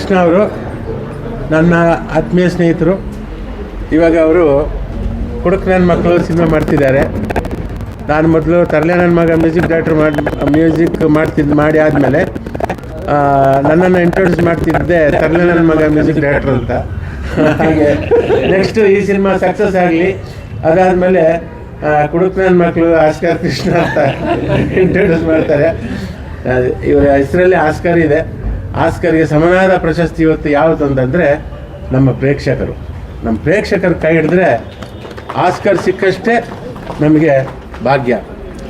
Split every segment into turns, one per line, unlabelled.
ಕೃಷ್ಣ ಅವರು ನನ್ನ ಆತ್ಮೀಯ ಸ್ನೇಹಿತರು. ಇವಾಗ ಅವರು ಕುಡುಕ್ ನನ್ನ ಮಕ್ಕಳು ಸಿನಿಮಾ ಮಾಡ್ತಿದ್ದಾರೆ. ನಾನು ಮೊದಲು ತರಲೆ ನನ್ನ ಮಗ ಮ್ಯೂಸಿಕ್ ಡೈರೆಕ್ಟ್ರ್ ಮಾಡಿ ಆದಮೇಲೆ ನನ್ನನ್ನು ಇಂಟ್ರೊಡ್ಯೂಸ್ ಮಾಡ್ತಿದ್ದೆ ತರಲೆ ನನ್ನ ಮಗ ಮ್ಯೂಸಿಕ್ ಡೈರೆಕ್ಟ್ರ್ ಅಂತ. ಹಾಗೆ ನೆಕ್ಸ್ಟು ಈ ಸಿನಿಮಾ ಸಕ್ಸಸ್ ಆಗಲಿ, ಅದಾದಮೇಲೆ ಕುಡುಕ್ ನನ್ನ ಮಕ್ಕಳು ಆಸ್ಕರ್ ಕೃಷ್ಣ ಅಂತ ಇಂಟ್ರೊಡ್ಯೂಸ್ ಮಾಡ್ತಾರೆ. ಇವರ ಹೆಸರಲ್ಲಿ ಆಸ್ಕರ್ ಇದೆ. ಆಸ್ಕರ್ಗೆ ಸಮನಾದ ಪ್ರಶಸ್ತಿ ಇವತ್ತು ಯಾವುದು ಅಂತಂದರೆ ನಮ್ಮ ಪ್ರೇಕ್ಷಕರು ಕೈ ಹಿಡಿದ್ರೆ ಆಸ್ಕರ್ ಸಿಕ್ಕಷ್ಟೇ ನಮಗೆ ಭಾಗ್ಯ.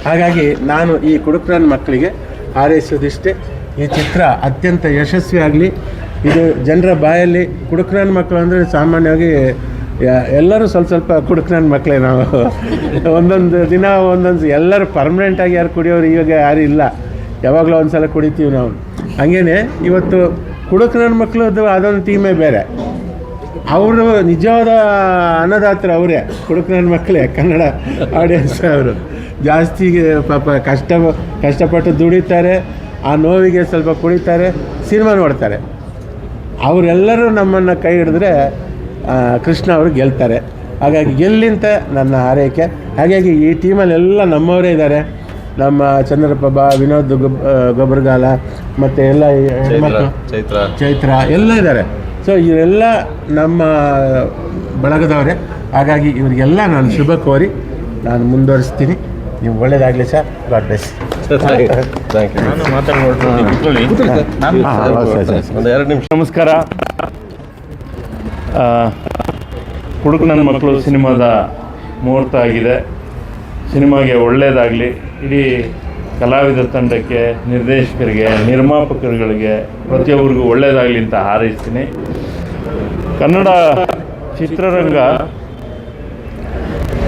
ಹಾಗಾಗಿ ನಾನು ಈ ಕುಡುಕ್ ನನ್ನ ಮಕ್ಕಳಿಗೆ ಹಾರೈಸೋದಿಷ್ಟೇ, ಈ ಚಿತ್ರ ಅತ್ಯಂತ ಯಶಸ್ವಿ ಆಗಲಿ. ಇದು ಜನರ ಬಾಯಲ್ಲಿ ಕುಡುಕ್ ನನ್ನ ಮಕ್ಕಳು ಅಂದರೆ ಸಾಮಾನ್ಯವಾಗಿ ಎಲ್ಲರೂ ಸ್ವಲ್ಪ ಕುಡುಕ್ ನನ್ನ ಮಕ್ಕಳೇ. ನಾವು ಒಂದೊಂದು ದಿನ ಎಲ್ಲರೂ ಪರ್ಮನೆಂಟಾಗಿ ಯಾರು ಕುಡಿಯೋರು ಇವಾಗ ಯಾರು ಇಲ್ಲ, ಯಾವಾಗಲೂ ಒಂದು ಸಲ ಕುಡಿತೀವಿ ನಾವು. ಹಾಗೇ ಇವತ್ತು ಕುಡುಕ್ ನನ್ನ ಮಕ್ಕಳದ್ದು ಅದೊಂದು ಟೀಮೇ ಬೇರೆ. ಅವರು ನಿಜವಾದ ಅನ್ನದಾತರು ಅವರೇ, ಕುಡುಕ್ ನನ್ನ ಮಕ್ಕಳೇ, ಕನ್ನಡ ಆಡಿಯನ್ಸ್. ಅವರು ಜಾಸ್ತಿಗೆ ಪಾಪ ಕಷ್ಟಪಟ್ಟು ದುಡಿತಾರೆ, ಆ ನೋವಿಗೆ ಸ್ವಲ್ಪ ಕುಡಿತಾರೆ, ಸಿನಿಮಾ ನೋಡ್ತಾರೆ. ಅವರೆಲ್ಲರೂ ನಮ್ಮನ್ನು ಕೈ ಹಿಡಿದ್ರೆ ಕೃಷ್ಣ ಅವರು ಗೆಲ್ತಾರೆ. ಹಾಗಾಗಿ ಗೆಲ್ಲಿಂತ ನನ್ನ ಆರೈಕೆ. ಹಾಗಾಗಿ ಈ ಟೀಮಲ್ಲೆಲ್ಲ ನಮ್ಮವರೇ ಇದ್ದಾರೆ. ನಮ್ಮ ಚಂದ್ರಪ್ರಭಾ, ವಿನೋದ್ ಗೊಬ್ಬರಗಾಲ ಮತ್ತು ಎಲ್ಲ ಹೆಣ್ಮಕ್ಳು, ಚೈತ್ರ ಎಲ್ಲ ಇದ್ದಾರೆ. ಸೊ ಇವರೆಲ್ಲ ನಮ್ಮ ಬಳಗದವರೇ. ಹಾಗಾಗಿ ಇವರಿಗೆಲ್ಲ ನಾನು ಶುಭ ಕೋರಿ ನಾನು ಮುಂದುವರಿಸ್ತೀನಿ. ನೀವು ಒಳ್ಳೆಯದಾಗಲಿ ಸರ್. God bless.
ನಮಸ್ಕಾರ. ಕುಡುಕ್ ನನ್ನ ಮಕ್ಕಳು ಸಿನಿಮಾದ ಮುಹೂರ್ತ ಆಗಿದೆ. ಸಿನಿಮಾಗೆ ಒಳ್ಳೆಯದಾಗಲಿ. ಇಡೀ ಕಲಾವಿದ ತಂಡಕ್ಕೆ, ನಿರ್ದೇಶಕರಿಗೆ, ನಿರ್ಮಾಪಕರುಗಳಿಗೆ, ಪ್ರತಿಯೊಬ್ಬರಿಗೂ ಒಳ್ಳೆಯದಾಗಲಿ ಅಂತ ಹಾರೈಸ್ತೀನಿ. ಕನ್ನಡ ಚಿತ್ರರಂಗ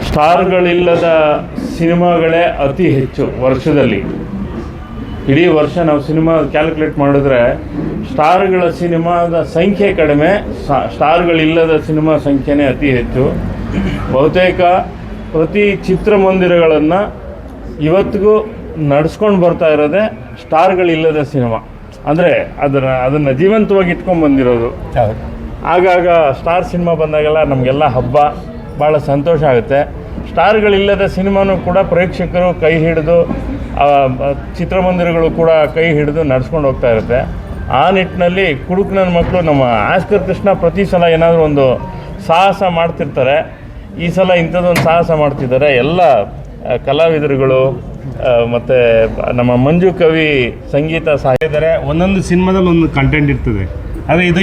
ಸ್ಟಾರ್ಗಳಿಲ್ಲದ ಸಿನಿಮಾಗಳೇ ಅತಿ ಹೆಚ್ಚು ವರ್ಷದಲ್ಲಿ. ಇಡೀ ವರ್ಷ ನಾವು ಸಿನಿಮಾ ಕ್ಯಾಲ್ಕುಲೇಟ್ ಮಾಡಿದ್ರೆ ಸ್ಟಾರ್ಗಳ ಸಿನಿಮಾದ ಸಂಖ್ಯೆ ಕಡಿಮೆ, ಸ್ಟಾರ್ಗಳಿಲ್ಲದ ಸಿನಿಮಾ ಸಂಖ್ಯೆನೇ ಅತಿ ಹೆಚ್ಚು. ಬಹುತೇಕ ಪ್ರತಿ ಚಿತ್ರಮಂದಿರಗಳನ್ನು ಇವತ್ತಿಗೂ ನಡೆಸ್ಕೊಂಡು ಬರ್ತಾ ಇರೋದೇ ಸ್ಟಾರ್ಗಳಿಲ್ಲದ ಸಿನಿಮಾ. ಅಂದರೆ ಅದನ್ನು ಜೀವಂತವಾಗಿ ಇಟ್ಕೊಂಡು ಬಂದಿರೋದು. ಆಗಾಗ ಸ್ಟಾರ್ ಸಿನಿಮಾ ಬಂದಾಗೆಲ್ಲ ನಮಗೆಲ್ಲ ಹಬ್ಬ, ಭಾಳ ಸಂತೋಷ ಆಗುತ್ತೆ. ಸ್ಟಾರ್ಗಳಿಲ್ಲದ ಸಿನಿಮಾನೂ ಕೂಡ ಪ್ರೇಕ್ಷಕರು ಕೈ ಹಿಡಿದು, ಚಿತ್ರಮಂದಿರಗಳು ಕೂಡ ಕೈ ಹಿಡಿದು ನಡೆಸ್ಕೊಂಡು ಹೋಗ್ತಾ ಇರುತ್ತೆ. ಆ ನಿಟ್ಟಿನಲ್ಲಿ ಕುಡುಕ್ ನನ್ನ ಮಕ್ಕಳು, ನಮ್ಮ ಆಸ್ಕರ್ ಕೃಷ್ಣ ಪ್ರತಿ ಸಲ ಏನಾದರೂ ಒಂದು ಸಾಹಸ ಮಾಡ್ತಿರ್ತಾರೆ. ಈ ಸಲ ಇಂಥದ್ದೊಂದು ಸಾಹಸ ಮಾಡ್ತಿದ್ದಾರೆ. ಎಲ್ಲ ಕಲಾವಿದರುಗಳು ಮತ್ತು ನಮ್ಮ ಮಂಜು ಕವಿ ಸಂಗೀತ ಸಾಹಿತ್ಯದರೆ ಒಂದೊಂದು ಸಿನಿಮಾದಲ್ಲಿ ಒಂದು ಕಂಟೆಂಟ್ ಇರ್ತದೆ. ಆದರೆ ಇದು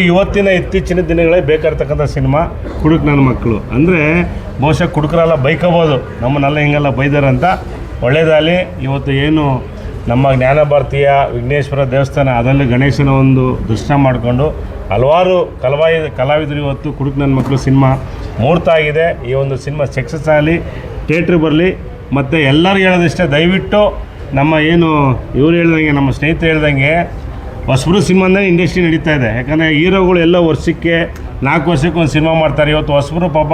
ಇತ್ತೀಚಿನ ದಿನಗಳೇ ಬೇಕಾಗಿರ್ತಕ್ಕಂಥ ಸಿನಿಮಾ ಕುಡುಕ್ ನನ್ನ ಮಕ್ಕಳು. ಅಂದರೆ ಬಹುಶಃ ಕುಡುಕರೆಲ್ಲ ಬೈಕೋಬೋದು, ನಮ್ಮನ್ನೆಲ್ಲ ಹಿಂಗೆಲ್ಲ ಬೈದಾರೆ ಅಂತ. ಒಳ್ಳೆಯದಾಗಲಿ. ಇವತ್ತು ಏನು ನಮ್ಮ ಜ್ಞಾನ ಭಾರತೀಯ ವಿಘ್ನೇಶ್ವರ ದೇವಸ್ಥಾನ, ಅದರಲ್ಲಿ ಗಣೇಶನ ಒಂದು ದರ್ಶನ ಮಾಡಿಕೊಂಡು ಹಲವಾರು ಕಲಾವಿದರು ಇವತ್ತು ಕುಡುಕ್ ನನ್ನ ಮಕ್ಕಳು ಸಿನಿಮಾ ಮುಹೂರ್ತ ಆಗಿದೆ. ಈ ಒಂದು ಸಿನಿಮಾ ಸಕ್ಸಸ್ ಆಗಲಿ, ಥಿಯೇಟ್ರಿಗೆ ಬರಲಿ. ಮತ್ತು ಎಲ್ಲರೂ ಹೇಳೋದಿಷ್ಟೇ, ದಯವಿಟ್ಟು ನಮ್ಮ ಏನು ಇವ್ರು ಹೇಳ್ದಂಗೆ, ನಮ್ಮ ಸ್ನೇಹಿತರು ಹೇಳ್ದಂಗೆ ಹೊಸಬ್ರು ಸಿನಿಮಾನೇ ಇಂಡಸ್ಟ್ರಿ ನಡೀತಾ ಇದೆ. ಯಾಕಂದರೆ ಹೀರೋಗಳು ಎಲ್ಲ ವರ್ಷಕ್ಕೆ 4 ವರ್ಷಕ್ಕೆ ಒಂದು ಸಿನಿಮಾ ಮಾಡ್ತಾರೆ. ಇವತ್ತು ಹೊಸಬ್ರು ಪಾಪ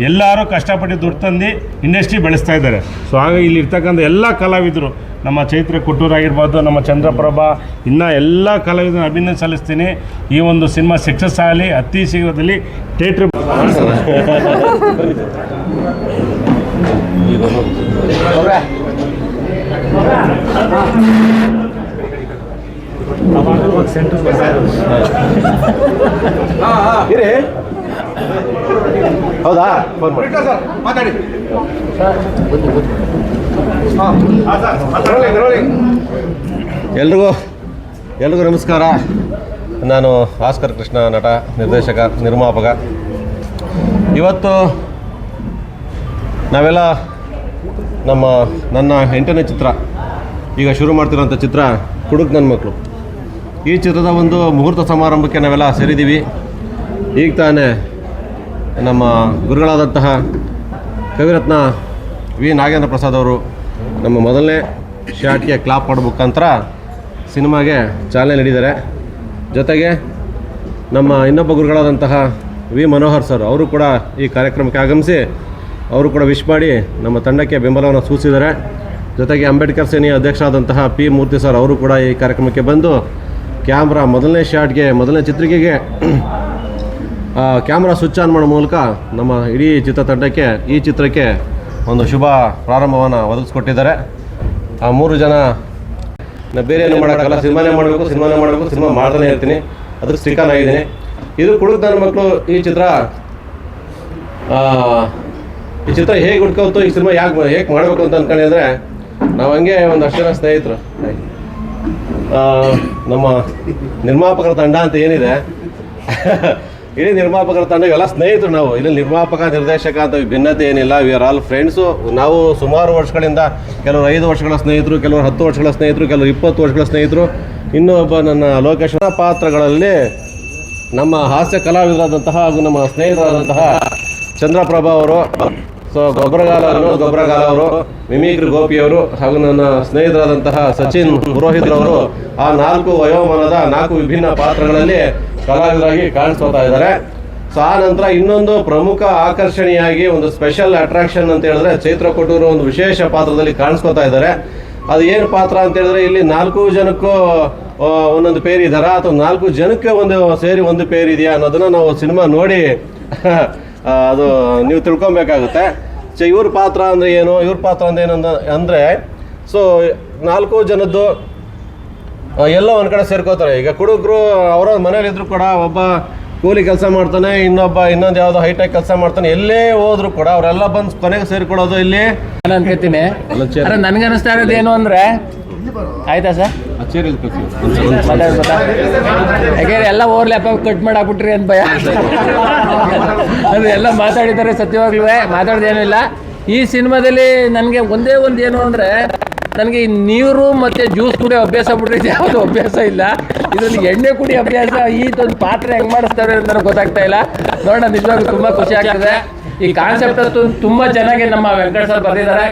ಎಲ್ಲರೂ ಕಷ್ಟಪಟ್ಟು ದುಡ್ಡು ತಂದು ಇಂಡಸ್ಟ್ರಿ ಬೆಳೆಸ್ತಾ ಇದ್ದಾರೆ. ಸೊ ಹಾಗಾಗಿ ಇಲ್ಲಿ ಇರ್ತಕ್ಕಂಥ ಎಲ್ಲ ಕಲಾವಿದರು, ನಮ್ಮ ಚೈತ್ರ ಕೊಟ್ಟೂರು ಆಗಿರ್ಬೋದು, ನಮ್ಮ ಚಂದ್ರಪ್ರಭಾ, ಇನ್ನೂ ಎಲ್ಲ ಕಲಾವಿದರನ್ನು ಅಭಿನಂದನೆ ಸಲ್ಲಿಸ್ತೀನಿ. ಈ ಒಂದು ಸಿನಿಮಾ ಸಕ್ಸಸ್ ಆಗಲಿ, ಅತಿ ಶೀಘ್ರದಲ್ಲಿ ಥಿಯೇಟ್ರ್
ಹೌದಾ? ಫೋನ್ ಮಾಡಿ ಮಾತಾಡಿ. ಎಲ್ರಿಗೂ ನಮಸ್ಕಾರ. ನಾನು ಆಸ್ಕರ್ ಕೃಷ್ಣ, ನಟ, ನಿರ್ದೇಶಕ, ನಿರ್ಮಾಪಕ. ಇವತ್ತು ನಾವೆಲ್ಲ ನನ್ನ 8ನೇ ಚಿತ್ರ, ಈಗ ಶುರು ಮಾಡ್ತಿರೋಂಥ ಚಿತ್ರ ಕುಡುಕ್ ನನ್ನ ಮಕ್ಕಳು. ಈ ಚಿತ್ರದ ಒಂದು ಮುಹೂರ್ತ ಸಮಾರಂಭಕ್ಕೆ ನಾವೆಲ್ಲ ಸೇರಿದ್ದೀವಿ. ಈಗ ತಾನೇ ನಮ್ಮ ಗುರುಗಳಾದಂತಹ ಕವಿರತ್ನ ವಿ ನಾಗೇಂದ್ರ ಪ್ರಸಾದ್ ಅವರು ನಮ್ಮ ಮೊದಲನೇ ಶಾಟ್ಗೆ ಕ್ಲಾಪ್ ಮಾಡೋ ಮುಖಾಂತರ ಸಿನಿಮಾಗೆ ಚಾಲನೆ ನೀಡಿದ್ದಾರೆ. ಜೊತೆಗೆ ನಮ್ಮ ಇನ್ನೊಬ್ಬ ಗುರುಗಳಾದಂತಹ ವಿ ಮನೋಹರ್ ಸರ್ ಅವರು ಕೂಡ ಈ ಕಾರ್ಯಕ್ರಮಕ್ಕೆ ಆಗಮಿಸಿ ಅವರು ಕೂಡ ವಿಶ್ ಮಾಡಿ ನಮ್ಮ ತಂಡಕ್ಕೆ ಬೆಂಬಲವನ್ನು ಸೂಚಿಸಿದ್ದಾರೆ. ಜೊತೆಗೆ ಅಂಬೇಡ್ಕರ್ ಸೇನೆಯ ಅಧ್ಯಕ್ಷರಾದಂತಹ ಪಿ ಮೂರ್ತಿ ಸರ್ ಅವರು ಕೂಡ ಈ ಕಾರ್ಯಕ್ರಮಕ್ಕೆ ಬಂದು ಕ್ಯಾಮ್ರಾ ಮೊದಲನೇ ಶಾಟ್ಗೆ ಮೊದಲನೇ ಚಿತ್ರಿಕೆಗೆ ಕ್ಯಾಮ್ರಾ ಸ್ವಿಚ್ ಆನ್ ಮಾಡೋ ಮೂಲಕ ನಮ್ಮ ಇಡೀ ಚಿತ್ರತಂಡಕ್ಕೆ ಈ ಚಿತ್ರಕ್ಕೆ ಒಂದು ಶುಭ ಪ್ರಾರಂಭವನ್ನು ಒದಗಿಸ್ಕೊಟ್ಟಿದ್ದಾರೆ. ಆ 3 ಜನ ಬೇರೆ ಏನು ಮಾಡೋಕ್ಕಲ್ಲ, ಸಿನಿಮಾನೇ ಮಾಡಬೇಕು ಸಿನಿಮಾ ಮಾಡ್ತಾನೆ ಇರ್ತೀನಿ, ಅದಕ್ಕೆ ಸ್ಟಿಕನ್ ಆಗಿದ್ದೀನಿ. ಇದು ಕುಡುಕ್ ನನ್ನ ಮಕ್ಕಳು ಈ ಚಿತ್ರ ಹೇಗೆ ಹುಡ್ಕೋತು, ಈ ಸಿನಿಮಾ ಹೇಗೆ ಮಾಡಬೇಕು ಅಂತ ಅನ್ಕೊಂಡಿದ್ರೆ ನಾವು ಹಂಗೆ ಒಂದಷ್ಟು ಜನ ಸ್ನೇಹಿತರು, ನಮ್ಮ ನಿರ್ಮಾಪಕರ ತಂಡ ಅಂತ ಏನಿದೆ ಇಡೀ ನಿರ್ಮಾಪಕರ ತಂಡ ಇವೆಲ್ಲ ಸ್ನೇಹಿತರು. ನಾವು ಇಲ್ಲಿ ನಿರ್ಮಾಪಕ ನಿರ್ದೇಶಕ ಅಂತ ಭಿನ್ನತೆ ಏನಿಲ್ಲ, ವಿ ಆರ್ ಆಲ್ ಫ್ರೆಂಡ್ಸು. ನಾವು ಸುಮಾರು ವರ್ಷಗಳಿಂದ ಕೆಲವರು 5 ವರ್ಷಗಳ ಸ್ನೇಹಿತರು, ಕೆಲವರು 10 ವರ್ಷಗಳ ಸ್ನೇಹಿತರು, ಕೆಲವರು 20 ವರ್ಷಗಳ ಸ್ನೇಹಿತರು. ಇನ್ನೊಬ್ಬ ನನ್ನ ಲೋಕೇಶ್ ಪಾತ್ರಗಳಲ್ಲಿ ನಮ್ಮ ಹಾಸ್ಯ ಕಲಾವಿದರಾದಂತಹ ಹಾಗೂ ನಮ್ಮ ಸ್ನೇಹಿತರಾದಂತಹ ಚಂದ್ರಪ್ರಭಾ ಅವರು, ಸೊ ಗೊಬ್ಬರಗಾಲ ಅವರು, ಮಿಮಿಕ್ರಿ ಗೋಪಿಯವರು ಹಾಗೂ ನನ್ನ ಸ್ನೇಹಿತರಾದಂತಹ ಸಚಿನ್ ಪುರೋಹಿತ್ರವರು ಆ 4 ವಯೋಮಾನದ 4 ವಿಭಿನ್ನ ಪಾತ್ರಗಳಲ್ಲಿ ಕಲಾವಿದರಾಗಿ ಕಾಣಿಸ್ಕೊತಾ ಇದ್ದಾರೆ. ಸೊ ಆ ನಂತರ ಇನ್ನೊಂದು ಪ್ರಮುಖ ಆಕರ್ಷಣೆಯಾಗಿ ಒಂದು ಸ್ಪೆಷಲ್ ಅಟ್ರಾಕ್ಷನ್ ಅಂತ ಹೇಳಿದ್ರೆ ಚೈತ್ರ ಕೊಟ್ಟೂರು ಒಂದು ವಿಶೇಷ ಪಾತ್ರದಲ್ಲಿ ಕಾಣಿಸ್ಕೊತಾ ಇದ್ದಾರೆ. ಅದು ಏನು ಪಾತ್ರ ಅಂತ ಹೇಳಿದ್ರೆ ಇಲ್ಲಿ 4 ಜನಕ್ಕೂ ಒಂದೊಂದು ಪೇರ್ ಇದ್ದಾರಾ ಅಥವಾ 4 ಜನಕ್ಕೆ ಸೇರಿ ಒಂದು ಪೇರ್ ಇದೆಯಾ ಅನ್ನೋದನ್ನ ನಾವು ಸಿನಿಮಾ ನೋಡಿ ಅದು ನೀವು ತಿಳ್ಕೊಬೇಕಾಗುತ್ತೆ. ಇವ್ರ ಪಾತ್ರ ಅಂದರೆ ಏನು, ಅಂದರೆ ಸೊ 4 ಜನದ್ದು ಎಲ್ಲೋ ಒಂದು ಕಡೆ ಸೇರ್ಕೋತಾರೆ. ಈಗ ಕುಡುಕರು ಅವರ ಮನೇಲಿ ಇದ್ರು ಕೂಡ ಒಬ್ಬ ಕೂಲಿ ಕೆಲಸ ಮಾಡ್ತಾನೆ, ಇನ್ನೊಂದು ಯಾವುದೋ ಹೈಟೆಕ್ ಕೆಲಸ ಮಾಡ್ತಾನೆ, ಎಲ್ಲೇ ಹೋದ್ರು ಕೂಡ ಅವರೆಲ್ಲ ಬಂದು ಕೊನೆಗೆ ಸೇರ್ಕೊಳ್ಳೋದು ಇಲ್ಲಿ.
ನಾನು ಅನ್ಕೋತೀನಿ, ನನಗನ್ನಿಸ್ತಾ ಇರೋದು ಏನು ಅಂದರೆ, ಆಯ್ತಾ ಸರ್ ಯಾಕೆಂದ್ರೆ ಎಲ್ಲ ಓವರ್ ಲ್ಯಾಪ್ ಕಟ್ ಮಾಡಾಕ್ಬಿಟ್ರಿ ಅಂತ ಭಯ. ಅದು ಎಲ್ಲ ಮಾತಾಡಿದ್ದಾರೆ, ಸತ್ಯವಾಗ್ಲೂ ಮಾತಾಡೋದೇನೂ ಇಲ್ಲ. ಈ ಸಿನಿಮಾದಲ್ಲಿ ನನಗೆ ಒಂದೇ ಒಂದು ಏನು ಅಂದರೆ, ನನಗೆ ಈ ನೀರು ಮತ್ತು ಜ್ಯೂಸ್ ಕುಡಿಯೋ ಅಭ್ಯಾಸ ಬಿಟ್ರೆ ಯಾವುದು ಅಭ್ಯಾಸ ಇಲ್ಲ. ಇದರಲ್ಲಿ ಎಣ್ಣೆ ಕುಡಿಯೋ ಅಭ್ಯಾಸ, ಈದೊಂದು ಪಾತ್ರೆ ಹೆಂಗೆ ಮಾಡಿಸ್ತಾರೆ ಅಂತ ನನಗೆ ಗೊತ್ತಾಗ್ತಾ ಇಲ್ಲ. ನೋಡೋಣ, ನಿಜವಾಗ್ಲೂ ತುಂಬ ಖುಷಿ ಆಗ್ತದೆ. ಈ ಕಾನ್ಸೆಪ್ಟ್ ತುಂಬ ಚೆನ್ನಾಗಿ ನಮ್ಮ ವೆಂಕಟೇಶ್ ಸರ್ ಬರೆದಿದ್ದಾರೆ,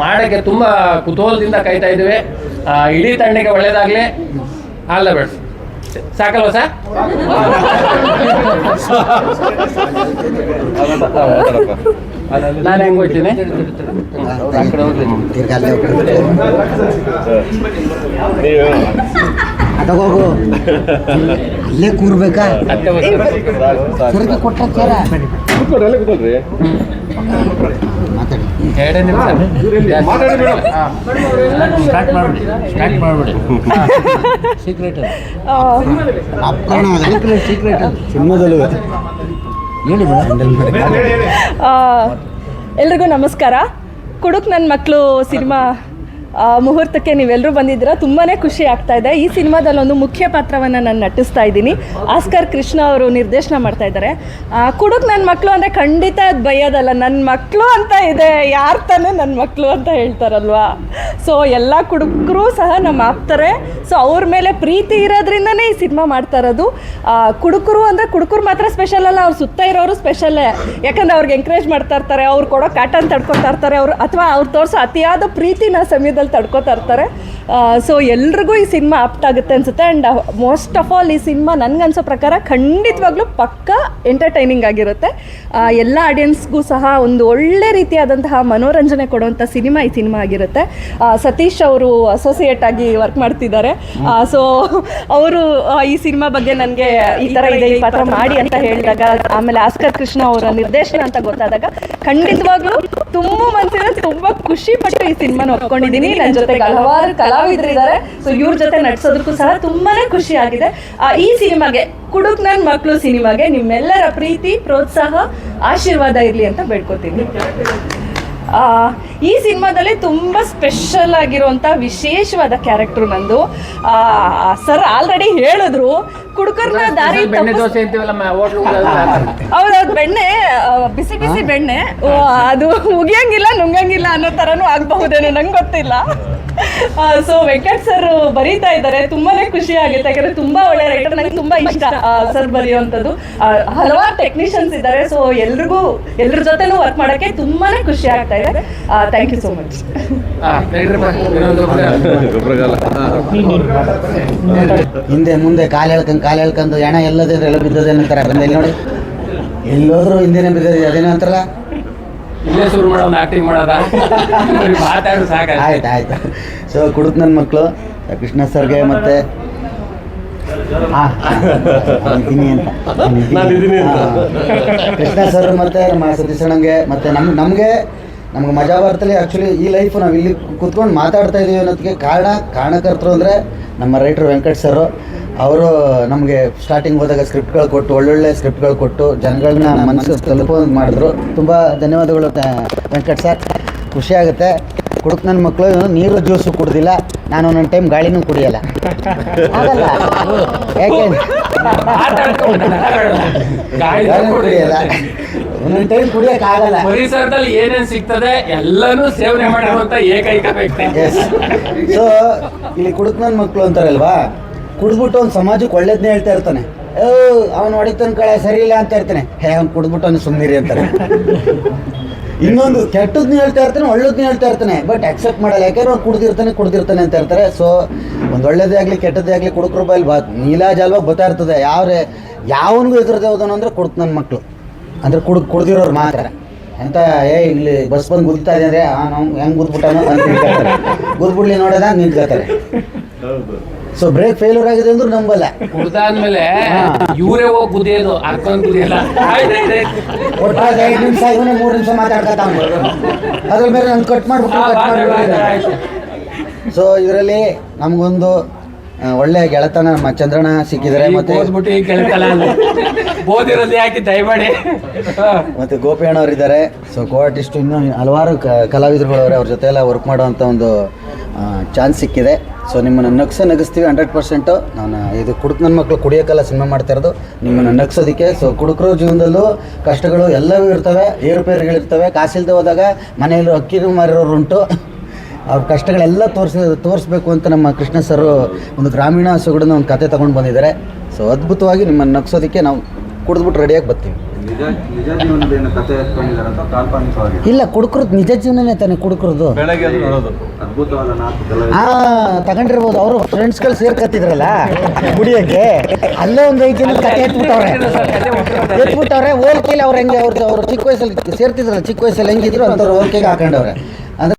ಮಾಡೋಕ್ಕೆ ತುಂಬ ಕುತೂಹಲದಿಂದ ಕಾಯ್ತಾ ಇದ್ದೀವಿ. ಇಡೀ ತಂಡಕ್ಕೆ ಒಳ್ಳೇದಾಗಲಿ, ಆಲ್ ದ ಬೆಸ್ಟ್. ಸಾಕಲ್ವ ಸರ್? ನಾನು ಹೆಂಗೆ ಹೋಗ್ತೀನಿ,
ಹೋಗು ಅಲ್ಲೇ ಕೂರ್ಬೇಕಾ?
ಎರಡೇ ನಿಮಿಷ ಸ್ಟಾರ್ಟ್ ಮಾಡಿಬಿಡಿ. ಸೀಕ್ರೆಟ್
ಸಿನಿಮಾದಲ್ಲೂ ಹೇಳಿ
ಎಲ್ರಿಗೂ ನಮಸ್ಕಾರ. ಕುಡುಕ್ ನನ್ನ ಮಕ್ಕಳು ಸಿನಿಮಾ ಮುಹೂರ್ತಕ್ಕೆ ನೀವೆಲ್ಲರೂ ಬಂದಿದ್ದೀರಾ, ತುಂಬಾ ಖುಷಿ ಆಗ್ತಾ ಇದೆ. ಈ ಸಿನಿಮಾದಲ್ಲಿ ಒಂದು ಮುಖ್ಯ ಪಾತ್ರವನ್ನು ನಾನು ನಟಿಸ್ತಾ ಇದ್ದೀನಿ. ಆಸ್ಕರ್ ಕೃಷ್ಣ ಅವರು ನಿರ್ದೇಶನ ಮಾಡ್ತಾ ಇದ್ದಾರೆ. ಕುಡುಕ್ ನನ್ನ ಮಕ್ಕಳು ಅಂದರೆ ಖಂಡಿತ ಅದು ಬೈಯೋದಲ್ಲ, ನನ್ನ ಮಕ್ಕಳು ಅಂತ ಇದೆ, ಯಾರು ತಾನೇ ನನ್ನ ಮಕ್ಕಳು ಅಂತ ಹೇಳ್ತಾರಲ್ವಾ. ಸೊ ಎಲ್ಲ ಕುಡುಕರು ಸಹ ನಮ್ಮ ಆಪ್ತಾರೆ. ಸೊ ಅವ್ರ ಮೇಲೆ ಪ್ರೀತಿ ಇರೋದ್ರಿಂದನೇ ಈ ಸಿನಿಮಾ ಮಾಡ್ತಾ ಇರೋದು. ಕುಡುಕರು ಅಂದರೆ ಕುಡುಕರು ಮಾತ್ರ ಸ್ಪೆಷಲ್ ಅಲ್ಲ, ಅವ್ರು ಸುತ್ತ ಇರೋರು ಸ್ಪೆಷಲ್ಲೇ. ಯಾಕಂದರೆ ಅವ್ರಿಗೆ ಎಂಕರೇಜ್ ಮಾಡ್ತಾ ಇರ್ತಾರೆ, ಅವ್ರು ಕೊಡೋ ಕಾಟನ್ ತಡ್ಕೊತಾ ಇರ್ತಾರೆ, ಅವರು ಅಥವಾ ಅವ್ರು ತೋರಿಸೋ ಅತಿಯಾದ ಪ್ರೀತಿನ ಸಮಯದಲ್ಲಿ ತಡ್ಕೋತಾ ಇರ್ತಾರೆ. ಸೊ ಎಲ್ರಿಗೂ ಈ ಸಿನಿಮಾ ಆಪ್ಟ್ ಆಗುತ್ತೆ ಅನ್ಸುತ್ತೆ. ಆ್ಯಂಡ್ ಮೋಸ್ಟ್ ಆಫ್ ಆಲ್ ಈ ಸಿನಿಮಾ ನನಗನ್ಸೋ ಪ್ರಕಾರ ಖಂಡಿತವಾಗ್ಲೂ ಪಕ್ಕಾ ಎಂಟರ್ಟೈನಿಂಗ್ ಆಗಿರುತ್ತೆ. ಎಲ್ಲ ಆಡಿಯನ್ಸ್ಗೂ ಸಹ ಒಂದು ಒಳ್ಳೆ ರೀತಿಯಾದಂತಹ ಮನೋರಂಜನೆ ಕೊಡುವಂಥ ಸಿನಿಮಾ ಈ ಸಿನಿಮಾ ಆಗಿರುತ್ತೆ. ಸತೀಶ್ ಅವರು ಅಸೋಸಿಯೇಟ್ ಆಗಿ ವರ್ಕ್ ಮಾಡ್ತಿದ್ದಾರೆ. ಸೊ ಅವರು ಈ ಸಿನಿಮಾ ಬಗ್ಗೆ ನನಗೆ ಈ ಥರ ಇದೆ, ಈ ಪಾತ್ರ ಮಾಡಿ ಅಂತ ಹೇಳಿದಾಗ, ಆಮೇಲೆ ಆಸ್ಕರ್ ಕೃಷ್ಣ ಅವರ ನಿರ್ದೇಶನ ಅಂತ ಗೊತ್ತಾದಾಗ ಖಂಡಿತವಾಗ್ಲೂ ತುಂಬ ಮನಸ್ಸಿನ ತುಂಬ ಖುಷಿ ಪಟ್ಟು ಈ ಸಿನಿಮಾನ ಒಪ್ಕೊಂಡಿದ್ದೀನಿ. ನನ್ನ ಜೊತೆಗೆ ಹಲವಾರು ಕಲಾವಿದರಿದ್ದಾರೆ. ಸೊ ಇವ್ರ ಜೊತೆ ನಟಿಸೋದಕ್ಕೂ ಸಹ ತುಂಬಾನೇ ಖುಷಿ ಆಗಿದೆ. ಈ ಸಿನಿಮಾಗೆ, ಕುಡುಕ್ ನನ್ನ ಮಕ್ಕಳು ಸಿನಿಮಾಗೆ ನಿಮ್ಮೆಲ್ಲರ ಪ್ರೀತಿ, ಪ್ರೋತ್ಸಾಹ, ಆಶೀರ್ವಾದ ಇರಲಿ ಅಂತ ಬೇಡ್ಕೋತೀನಿ. ಈ ಸಿನಿಮಾದಲ್ಲಿ ತುಂಬ ಸ್ಪೆಷಲ್ ಆಗಿರುವಂಥ ವಿಶೇಷವಾದ ಕ್ಯಾರೆಕ್ಟ್ರು ನಂದು. ಸರ್ ಆಲ್ರೆಡಿ ಹೇಳಿದ್ರು, ಕುಡುಕರ್ನ ದಾರಿ ಹೌದೌದು, ಬೆಣ್ಣೆ ಬಿಸಿ ಬಿಸಿ ಬೆಣ್ಣೆ, ಅದು ಮುಗಿಯಂಗಿಲ್ಲ ನುಂಗಂಗಿಲ್ಲ ಅನ್ನೋ ಥರನೂ ಆಗಬಹುದೇನೋ, ನಂಗೆ ಗೊತ್ತಿಲ್ಲ. ಸೊ ವೆಂಕಟ್ ಸರ್ ಬರೀತಾ ಇದ್ದಾರೆ, ತುಂಬಾನೇ ಖುಷಿ ಆಗುತ್ತೆ. ಯಾಕಂದ್ರೆ ತುಂಬಾ ಒಳ್ಳೆ ರೈಟರ್, ನಂಗೆ ತುಂಬಾ ಇಷ್ಟ ಸರ್ ಬರೆಯುವಂಥದ್ದು. ಹಲವಾರು ಟೆಕ್ನಿಷಿಯನ್ಸ್ ಇದ್ದಾರೆ. ಸೊ ಎಲ್ರ ಜೊತೆನೂ ವರ್ಕ್ ಮಾಡೋಕ್ಕೆ ತುಂಬಾನೇ ಖುಷಿ ಆಗ್ತಾ ಇದೆ. Thank you so much.
ಹಿಂದೆ ಮುಂದೆ ಕಾಲು ಹೇಳ್ಕೊಂಡು ಹೆಣ ಎಲ್ಲದೇ ಎಲ್ಲ ಬಿದ್ದದೆ ಅಂತಾರೆ. ಬಂದಲ್ಲಿ ನೋಡಿ, ಎಲ್ಲೋದ್ರು ಹಿಂದೆನೇ ಬಿದ್ದದೆ, ಅದೇನೋ ಅಂತಾರಲ್ಲ,
ಇಲ್ಲೇ ಶುರು ಮಾಡೋದು ಆಕ್ಟಿಂಗ್ ಮಾಡೋದ, ಮಾತಾಡೋದು ಸಾಕ.
ಆಯ್ತು. ಸೊ ಕುಡುಕ್ ನನ್ನ ಮಕ್ಕಳು ಕೃಷ್ಣ ಸರ್ಗೆ ಮತ್ತು ಇದ್ದೀನಿ ಅಂತ
ನಾನು ಇದ್ದೀನಿ ಅಂತ.
ಕೃಷ್ಣ ಸರ್ ಮತ್ತು ನಮ್ಮ ಸತೀಶ್ ಅಣ್ಣಂಗೆ ಮತ್ತು ನಮಗೆ ಮಜಾ ಬರ್ತಲ್ಲಿ ಆ್ಯಕ್ಚುಲಿ ಈ ಲೈಫು ನಾವು ಇಲ್ಲಿ ಕೂತ್ಕೊಂಡು ಮಾತಾಡ್ತಾ ಇದ್ದೀವಿ ಅನ್ನೋದಕ್ಕೆ ಕಾರಣಕರ್ತರು ಅಂದರೆ ನಮ್ಮ ರೈಟ್ರು ವೆಂಕಟ್ ಸರು. ಅವರು ನಮಗೆ ಸ್ಟಾರ್ಟಿಂಗ್ ಹೋದಾಗ ಸ್ಕ್ರಿಪ್ಟ್ಗಳು ಕೊಟ್ಟು ಒಳ್ಳೊಳ್ಳೆ ಸ್ಕ್ರಿಪ್ಟ್ಗಳು ಕೊಟ್ಟು ಜನಗಳನ್ನ ಮನಸ್ಸು ತಲುಪೋಂಗೆ ಮಾಡಿದ್ರು. ತುಂಬ ಧನ್ಯವಾದಗಳು ವೆಂಕಟ್ ಸರ್. ಖುಷಿಯಾಗುತ್ತೆ. ಕುಡುಕ್ ನನ್ನ ಮಕ್ಕಳು ನೀರು ಜ್ಯೂಸು ಕುಡ್ದಿಲ್ಲ, ನಾನು ಒಂದೊಂದು ಟೈಮ್ ಗಾಳಿನೂ ಕುಡಿಯಲ್ಲ. ಆಗಲ್ಲ, ಯಾಕೆ ಗಾಳಿ ಕುಡಿಯಲ್ಲ, ಒಂದೊಂದು ಟೈಮ್ ಕುಡಿಯೋಕ್ಕಾಗಲ್ಲ.
ಪರಿಸರದಲ್ಲಿ ಏನೇನು ಸಿಗ್ತದೆ ಎಲ್ಲನೂ ಸೇವನೆ ಮಾಡುವಂತ ಏಕೈಕ ವ್ಯಕ್ತಿ.
ಎಸ್. ಸೊ ಇಲ್ಲಿ ಕುಡುಕ್ ನನ್ನ ಮಕ್ಕಳು ಅಂತಾರಲ್ವಾ, ಕುಡಿದ್ಬಿಟ್ಟು ಒಂದು ಸಮಾಜಕ್ಕೆ ಒಳ್ಳೇದನ್ನೇ ಹೇಳ್ತಾ ಇರ್ತಾನೆ. ಅವ್ನು ಹೊಡಿತಾನ ಕಳೆ ಸರಿ ಇಲ್ಲ ಅಂತ ಇರ್ತಾನೆ. ಅವ್ನು ಕುಡಿದ್ಬಿಟ್ಟು ಅವ್ನು ಸುಮ್ಮನಿರಿ ಅಂತಾರೆ. ಇನ್ನೊಂದು ಕೆಟ್ಟದ್ನ ಹೇಳ್ತಾ ಇರ್ತಾನೆ, ಒಳ್ಳೇದನ್ನ ಹೇಳ್ತಾ ಇರ್ತಾನೆ, ಬಟ್ ಅಕ್ಸೆಪ್ಟ್ ಮಾಡಲ್ಲ. ಯಾಕೆಂದ್ರೆ ಅವ್ನು ಕುಡ್ದಿರ್ತಾನೆ ಅಂತ ಇರ್ತಾರೆ. ಸೊ ಒಂದು ಒಳ್ಳೇದೇ ಆಗಲಿ ಕೆಟ್ಟದ್ದೇ ಆಗಲಿ ಕುಡುಕ್ರ ಬಾಯಲ್ಲಿ ನೀಲಾಜಾಲವಾಗಿ ಬರ್ತಾ ಇರ್ತದೆ. ಯಾವನಿಗೂ ಎದುರದೇ ಹೋದನು ಅಂದರೆ ಕುಡುಕ್ ನನ್ನ ಮಕ್ಕಳು ಅಂದರೆ ಕುಡ್ದಿರೋರು ಮಾತ್ರ. ಅಂತ ಇಲ್ಲಿ ಬಸ್ ಬಂದು ಗುದ್ತಾ ಇದೆ ಅಂದರೆ ನಾವು ಹೆಂಗೆ ಗುದ್ಬಿಟ್ಟಾನೋ ಅಂತ ನಿಂತ್ಕೊಳ್ತಾರೆ. ಗುದ್ಬಿಡ್ಲಿ ನೋಡೋದ ನಿಂತ್ಕೊಳ್ತಾರೆ. ಸೊ ಬ್ರೇಕ್ ಫೇಲ್ಯೂರ್ ಆಗಿದೆ ಅಂದ್ರೂ ನಂಬಲ್ಲ.
ಕುಡ್ದಾದ್ಮೇಲೆ ಇವರೇ ಹೋಗಿ ಕುದಿಯೋದು, ಅರ್ಕೊಂಡು ಕುದಿಯಲ್ಲ.
ಒಟ್ಟಾಗ 5 ನಿಮಿಷ ಇವನೇ 3 ನಿಮಿಷ ಮಾತಾಡ್ಕೊತಾವ. ಅದ್ರ ಮೇಲೆ ನಾನು ಕಟ್ ಮಾಡ್ಬಿಟ್ಟು. ಸೊ ಇದರಲ್ಲಿ ನಮಗೊಂದು ಒಳ್ಳೆ ಗೆಳತನ ನಮ್ಮ ಚಂದ್ರಣ್ಣ ಸಿಕ್ಕಿದ್ದಾರೆ. ಮತ್ತೆ
ಓದ್ಬಿಟ್ಟು ಕೇಳ್ತಲ್ಲ ಓದಿರೋದು ಯಾಕೆ ದಯಮಾಡಿ.
ಮತ್ತು ಗೋಪಿ ಅಣ್ಣವ್ರು ಸೊ ಕೋ ಆರ್ಟಿಸ್ಟು ಇನ್ನೂ ಹಲವಾರು ಕಲಾವಿದರುಗಳವ್ರೆ. ಅವ್ರ ಜೊತೆ ಎಲ್ಲ ವರ್ಕ್ ಮಾಡೋವಂಥ ಒಂದು ಚಾನ್ಸ್ ಸಿಕ್ಕಿದೆ. ಸೊ ನಿಮ್ಮನ್ನು ನಗಿಸ್ತೀವಿ 100%. ನಾನು ಇದು ಕುಡುಕ್ ನನ್ನ ಮಕ್ಕಳು ಕುಡಿಯೋಕ್ಕೆಲ್ಲ ಸಿನಿಮಾ ಮಾಡ್ತಾ ಇರೋದು ನಿಮ್ಮನ್ನು ನಗಿಸೋದಕ್ಕೆ. ಸೊ ಕುಡುಕರು ಜೀವನದಲ್ಲೂ ಕಷ್ಟಗಳು ಎಲ್ಲವೂ ಇರ್ತವೆ, ಏರುಪೇರುಗಳಿರ್ತವೆ. ಕಾಸಿಲ್ದೆ ಹೋದಾಗ ಮನೆಯಲ್ಲಿ ಅಕ್ಕಿನೂ ಮಾರಿರೋರು ಉಂಟು. ಅವ್ರ ಕಷ್ಟಗಳೆಲ್ಲ ತೋರಿಸ್ಬೇಕು ಅಂತ ನಮ್ಮ ಕೃಷ್ಣ ಸರ್ ಒಂದು ಗ್ರಾಮೀಣ ಸೊಗಡನ್ನ ಒಂದು ಕತೆ ತೊಗೊಂಡು ಬಂದಿದ್ದಾರೆ. ಸೊ ಅದ್ಭುತವಾಗಿ ನಿಮ್ಮನ್ನು ನಗಿಸೋದಕ್ಕೆ ನಾವು ಕುಡಿದ್ಬಿಟ್ಟು ರೆಡಿಯಾಗಿ ಬರ್ತೀವಿ. ಇಲ್ಲ, ಕುಡುಕರದ್ದು ನಿಜ ಜೀವನನೇ ತಾನೆ ಕುಡುಕರದ್ದು. ತಗೊಂಡಿರ್ಬೋದು. ಅವರು ಫ್ರೆಂಡ್ಸ್ಗಳು ಸೇರ್ಕತ್ತಿದ್ರಲ್ಲ ಕುಡಿಯೋಕ್ಕೆ, ಅಲ್ಲೇ ಒಂದು 5 ಜನ ಕತೆ ಎತ್ಬಿಟ್ಟವ್ರೆ. ಹೋಲ್ಕೆಲಿ ಅವ್ರು ಹೆಂಗೆ ಅವ್ರು ಚಿಕ್ಕ ವಯಸ್ಸಲ್ಲಿ ಸೇರ್ತಿದ್ರಲ್ಲ, ಚಿಕ್ಕ ವಯಸ್ಸಲ್ಲಿ ಹೆಂಗಿದ್ರು ಅಂಥವ್ರು ಹೋಲ್ಕೆಗೆ ಹಾಕೊಂಡವ್ರೆ.